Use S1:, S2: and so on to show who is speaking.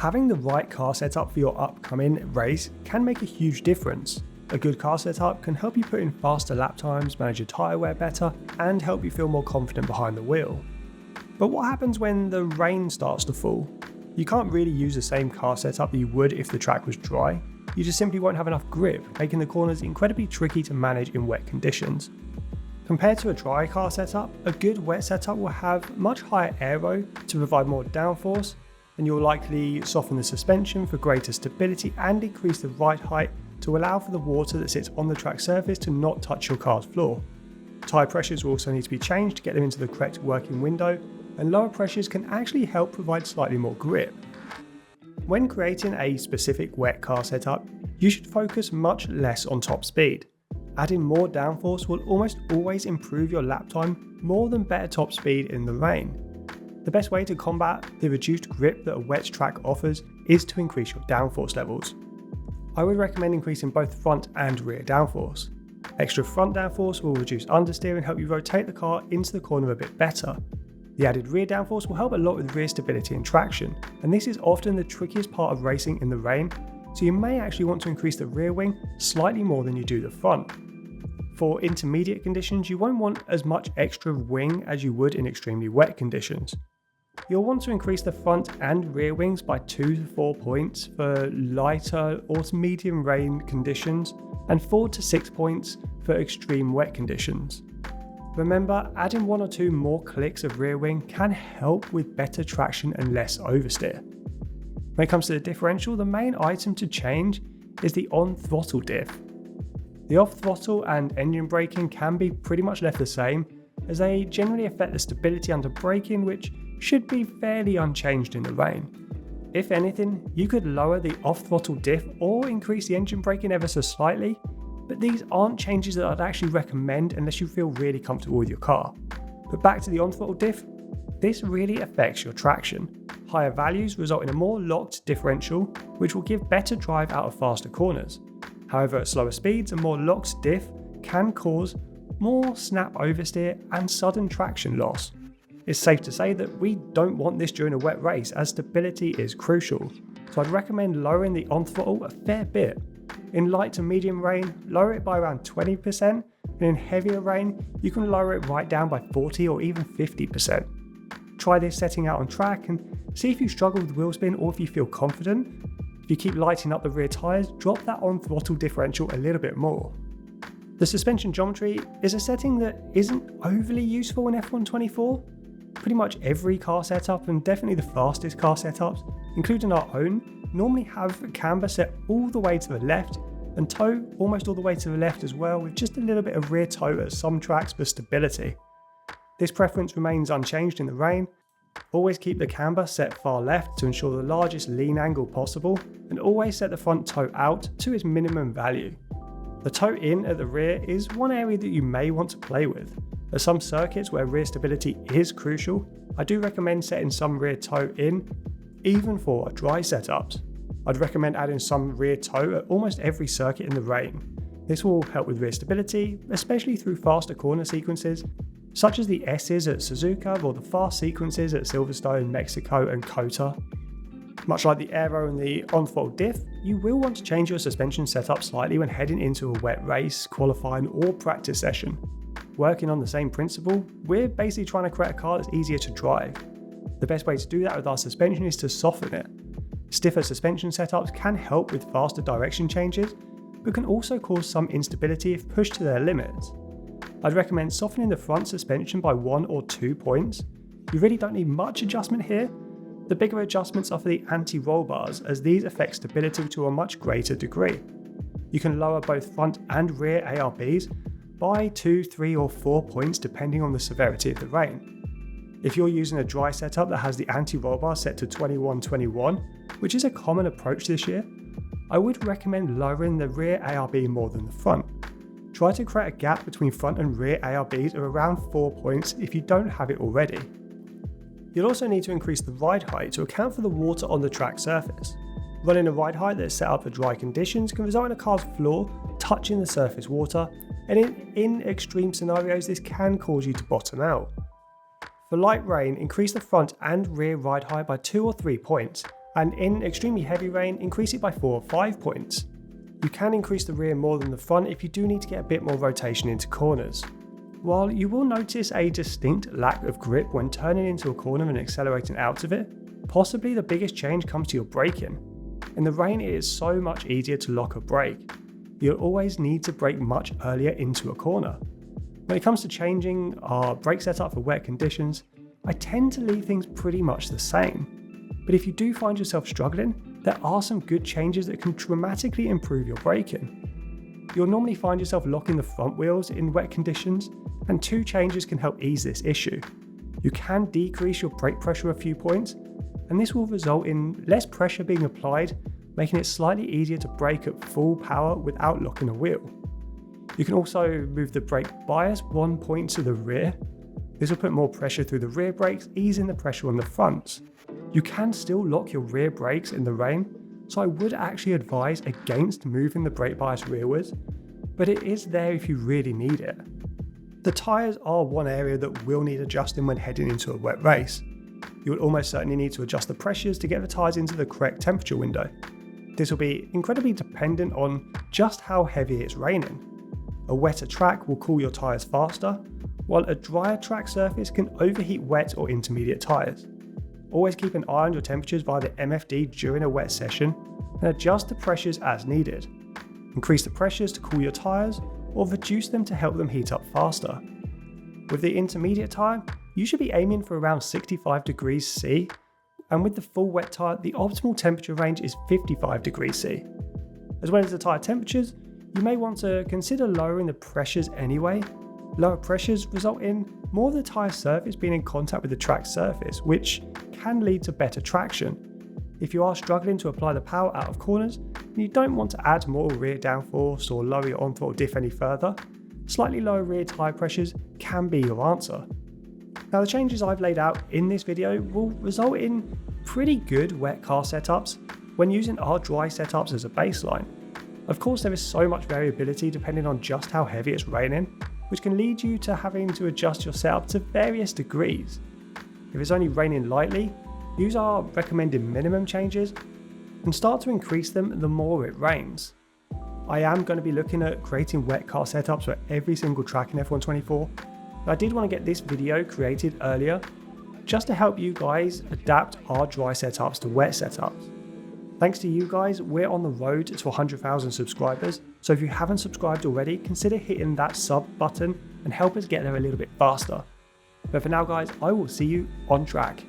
S1: Having the right car setup for your upcoming race can make a huge difference. A good car setup can help you put in faster lap times, manage your tyre wear better, and help you feel more confident behind the wheel. But what happens when the rain starts to fall? You can't really use the same car setup that you would if the track was dry. You just simply won't have enough grip, making the corners incredibly tricky to manage in wet conditions. Compared to a dry car setup, a good wet setup will have much higher aero to provide more downforce, and you'll likely soften the suspension for greater stability and increase the ride height to allow for the water that sits on the track surface to not touch your car's floor. Tyre pressures will also need to be changed to get them into the correct working window, and lower pressures can actually help provide slightly more grip. When creating a specific wet car setup, you should focus much less on top speed. Adding more downforce will almost always improve your lap time more than better top speed in the rain. The best way to combat the reduced grip that a wet track offers is to increase your downforce levels. I would recommend increasing both front and rear downforce. Extra front downforce will reduce understeer and help you rotate the car into the corner a bit better. The added rear downforce will help a lot with rear stability and traction, and this is often the trickiest part of racing in the rain, so you may actually want to increase the rear wing slightly more than you do the front. For intermediate conditions, you won't want as much extra wing as you would in extremely wet conditions. You'll want to increase the front and rear wings by 2 to 4 points for lighter or medium rain conditions and 4 to 6 points for extreme wet conditions. Remember, adding 1 or 2 more clicks of rear wing can help with better traction and less oversteer. When it comes to the differential, the main item to change is the on-throttle diff. The off-throttle and engine braking can be pretty much left the same, as they generally affect the stability under braking, which should be fairly unchanged in the rain. If anything, you could lower the off-throttle diff or increase the engine braking ever so slightly, but these aren't changes that I'd actually recommend unless you feel really comfortable with your car. But back to the on-throttle diff, this really affects your traction. Higher values result in a more locked differential, which will give better drive out of faster corners. However, at slower speeds, a more locked diff can cause more snap oversteer and sudden traction loss. It's safe to say that we don't want this during a wet race, as stability is crucial, so I'd recommend lowering the on-throttle a fair bit. In light to medium rain, lower it by around 20%, and in heavier rain, you can lower it right down by 40 or even 50%. Try this setting out on track and see if you struggle with wheel spin or if you feel confident. If you keep lighting up the rear tyres, drop that on-throttle differential a little bit more. The suspension geometry is a setting that isn't overly useful in F1 24. Pretty much every car setup, and definitely the fastest car setups, including our own, normally have camber set all the way to the left and toe almost all the way to the left as well, with just a little bit of rear toe at some tracks for stability. This preference remains unchanged in the rain. Always keep the camber set far left to ensure the largest lean angle possible, and always set the front toe out to its minimum value. The toe in at the rear is one area that you may want to play with. At some circuits where rear stability is crucial, I do recommend setting some rear toe in, even for dry setups. I'd recommend adding some rear toe at almost every circuit in the rain. This will help with rear stability, especially through faster corner sequences, such as the S's at Suzuka or the fast sequences at Silverstone, Mexico and COTA. Much like the aero and the on-throttle diff, you will want to change your suspension setup slightly when heading into a wet race, qualifying or practice session. Working on the same principle, we're basically trying to create a car that's easier to drive. The best way to do that with our suspension is to soften it. Stiffer suspension setups can help with faster direction changes, but can also cause some instability if pushed to their limits. I'd recommend softening the front suspension by 1 or 2 points. You really don't need much adjustment here. The bigger adjustments are for the anti-roll bars, as these affect stability to a much greater degree. You can lower both front and rear ARBs by 2, 3 or 4 points depending on the severity of the rain. If you're using a dry setup that has the anti-roll bar set to 21-21, which is a common approach this year, I would recommend lowering the rear ARB more than the front. Try to create a gap between front and rear ARBs of around 4 points if you don't have it already. You'll also need to increase the ride height to account for the water on the track surface. Running a ride height that is set up for dry conditions can result in a car's floor touching the surface water, and in extreme scenarios this can cause you to bottom out. For light rain, increase the front and rear ride height by 2 or 3 points. And in extremely heavy rain, increase it by 4 or 5 points. You can increase the rear more than the front if you do need to get a bit more rotation into corners. While you will notice a distinct lack of grip when turning into a corner and accelerating out of it, possibly the biggest change comes to your braking. In the rain, it is so much easier to lock a brake. You'll always need to brake much earlier into a corner. When it comes to changing our brake setup for wet conditions, I tend to leave things pretty much the same. But if you do find yourself struggling, there are some good changes that can dramatically improve your braking. You'll normally find yourself locking the front wheels in wet conditions, and 2 changes can help ease this issue. You can decrease your brake pressure a few points, and this will result in less pressure being applied, making it slightly easier to brake at full power without locking a wheel. You can also move the brake bias 1 point to the rear. This will put more pressure through the rear brakes, easing the pressure on the fronts. You can still lock your rear brakes in the rain, so I would actually advise against moving the brake bias rearwards, but it is there if you really need it. The tyres are one area that will need adjusting when heading into a wet race. You will almost certainly need to adjust the pressures to get the tyres into the correct temperature window. This will be incredibly dependent on just how heavy it's raining. A wetter track will cool your tyres faster, while a drier track surface can overheat wet or intermediate tyres. Always keep an eye on your temperatures via the MFD during a wet session and adjust the pressures as needed. Increase the pressures to cool your tyres or reduce them to help them heat up faster. With the intermediate tyre, you should be aiming for around 65 degrees C, and with the full wet tyre, the optimal temperature range is 55 degrees C. As well as the tyre temperatures, you may want to consider lowering the pressures anyway. Lower pressures result in more of the tyre surface being in contact with the track surface, which can lead to better traction. If you are struggling to apply the power out of corners and you don't want to add more rear downforce or lower your on-throttle diff any further, slightly lower rear tyre pressures can be your answer. Now, the changes I've laid out in this video will result in pretty good wet car setups when using our dry setups as a baseline. Of course, there is so much variability depending on just how heavy it's raining, which can lead you to having to adjust your setup to various degrees. If it's only raining lightly, use our recommended minimum changes and start to increase them the more it rains. I am going to be looking at creating wet car setups for every single track in F1 24, but I did want to get this video created earlier just to help you guys adapt our dry setups to wet setups. Thanks to you guys, we're on the road to 100,000 subscribers, so if you haven't subscribed already, consider hitting that sub button and help us get there a little bit faster. But for now guys, I will see you on track.